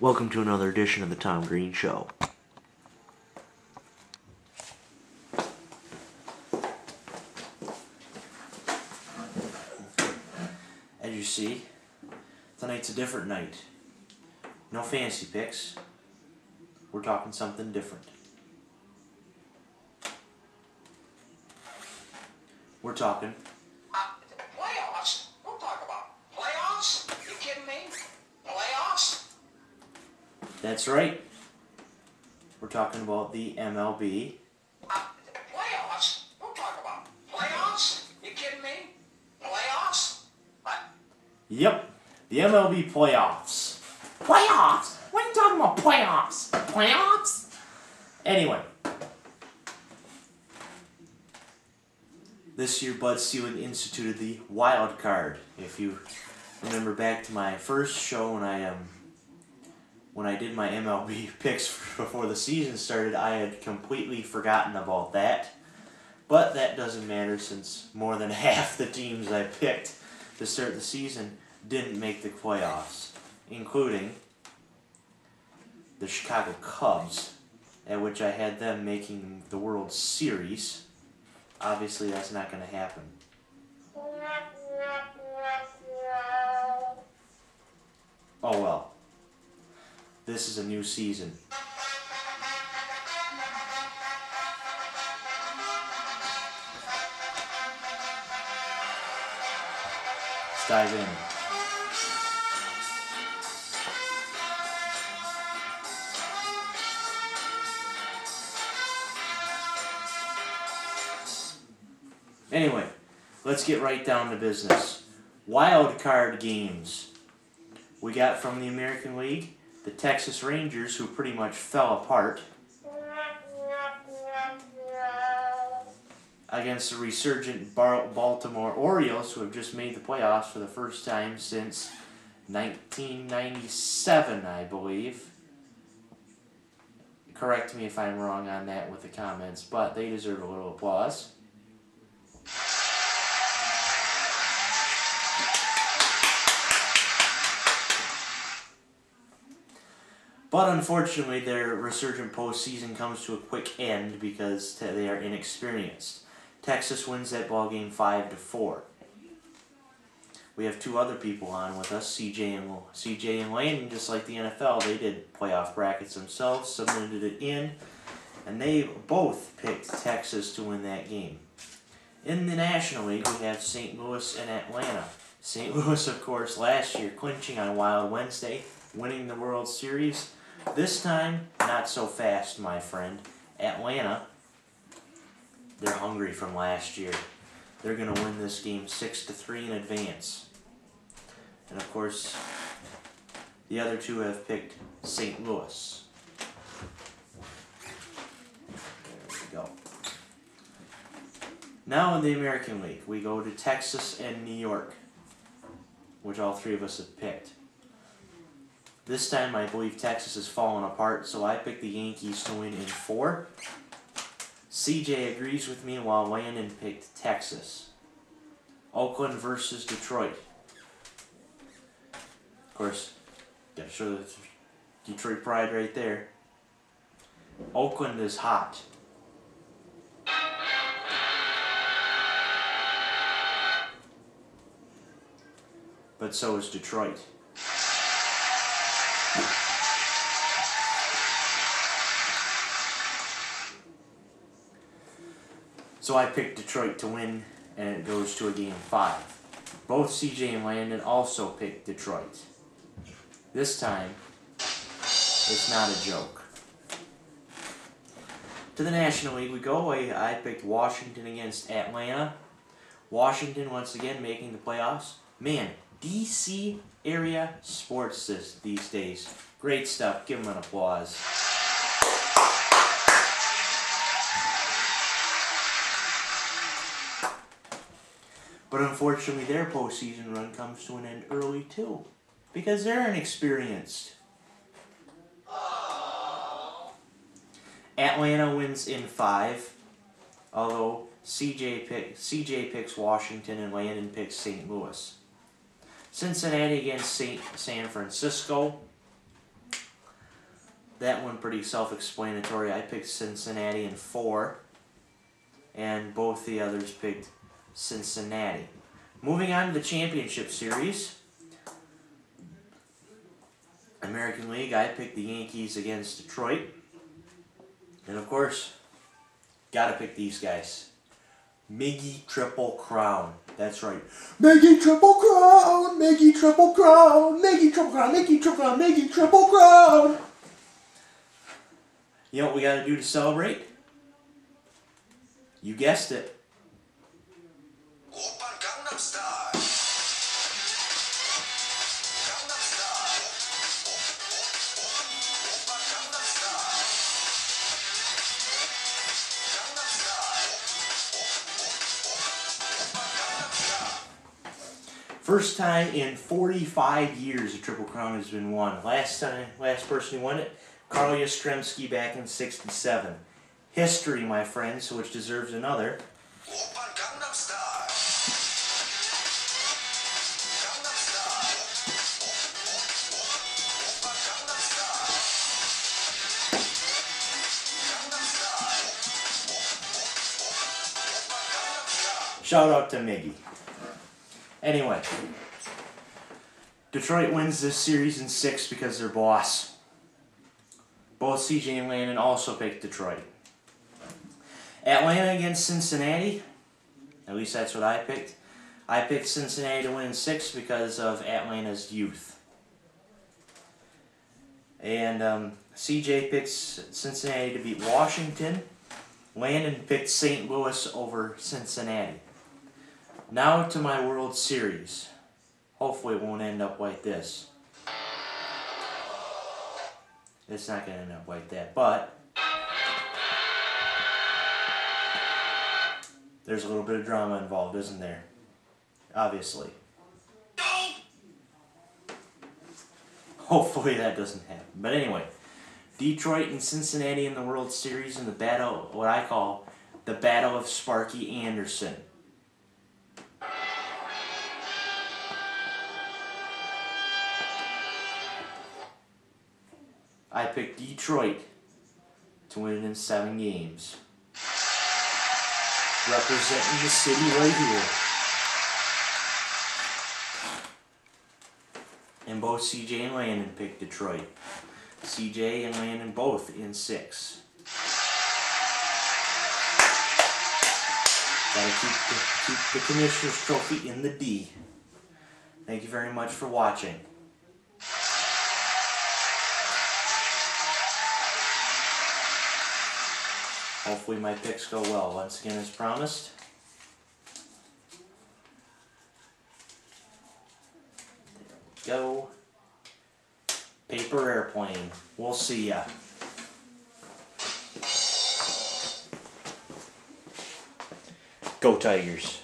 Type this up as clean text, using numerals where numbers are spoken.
Welcome to another edition of the Tom Greene Show. As you see, tonight's a different night. No fancy picks. We're talking something different. We're talking playoffs? We'll talk about playoffs? You kidding me? Playoffs? That's right. We're talking about the MLB. Playoffs? We'll talk about playoffs? You kidding me? Playoffs? What? Yep, the MLB playoffs. Playoffs? What are you talking about, playoffs? Playoffs? Anyway. This year, Bud Selig instituted the wild card. If you remember back to my first show when I did my MLB picks before the season started, I had completely forgotten about that. But that doesn't matter since more than half the teams I picked to start the season didn't make the playoffs, including the Chicago Cubs, at which I had them making the World Series. Obviously, that's not going to happen. Oh well. This is a new season. Let's dive in. Anyway, let's get right down to business. Wild card games. We got from the American League the Texas Rangers, who pretty much fell apart, against the resurgent Baltimore Orioles, who have just made the playoffs for the first time since 1997, I believe. Correct me if I'm wrong on that with the comments, but they deserve a little applause. But unfortunately, their resurgent postseason comes to a quick end because they are inexperienced. Texas wins that ballgame 5-4. We have two other people on with us, CJ and Landon. Just like the NFL, they did playoff brackets themselves, submitted it in, and they both picked Texas to win that game. In the National League, we have St. Louis and Atlanta. St. Louis, of course, last year clinching on Wild Wednesday, winning the World Series. This time, not so fast, my friend. Atlanta, they're hungry from last year. They're going to win this game 6-3 in advance. And of course, the other two have picked St. Louis. There we go. Now in the American League, we go to Texas and New York, which all three of us have picked. This time, I believe Texas has fallen apart, so I picked the Yankees to win in 4. CJ agrees with me, while Landon picked Texas. Oakland versus Detroit. Of course, gotta show the Detroit pride right there. Oakland is hot. But so is Detroit. So I picked Detroit to win, and it goes to a game 5. Both CJ and Landon also picked Detroit. This time, it's not a joke. To the National League we go. I picked Washington against Atlanta. Washington once again making the playoffs. Man, DC area sports these days. Great stuff. Give them an applause. But unfortunately, their postseason run comes to an end early too, because they're inexperienced. Atlanta wins in 5, although CJ picks Washington and Landon picks St. Louis. Cincinnati against San Francisco. that one pretty self-explanatory. I picked Cincinnati in 4, and both the others picked Cincinnati. Moving on to the championship series. American League, I picked the Yankees against Detroit. And of course, gotta pick these guys. MIGGY Triple Crown. That's right. MIGGY Triple Crown! MIGGY Triple Crown! MIGGY Triple Crown! MIGGY Triple Crown! MIGGY Triple Crown! You know what we gotta do to celebrate? You guessed it. First time in 45 years a Triple Crown has been won. Last person who won it, Carl Yastrzemski back in '67. History, my friends, which deserves another. Shout out to MIGGY. Anyway, Detroit wins this series in 6 because their boss. Both CJ and Landon also picked Detroit. Atlanta against Cincinnati. At least that's what I picked. I picked Cincinnati to win in 6 because of Atlanta's youth. And CJ picks Cincinnati to beat Washington. Landon picked St. Louis over Cincinnati. Now to my World Series. Hopefully it won't end up like this. It's not going to end up like that, but there's a little bit of drama involved, isn't there? Obviously. Hopefully that doesn't happen. But anyway, Detroit and Cincinnati in the World Series in the battle, what I call the Battle of Sparky Anderson. I picked Detroit to win it in 7 games. Representing the city right here. And both CJ and Landon picked Detroit. CJ and Landon both in 6. Gotta keep the Commissioner's Trophy in the D. Thank you very much for watching. Hopefully my picks go well. Once again, as promised. There we go. Paper airplane. We'll see ya. Go Tigers.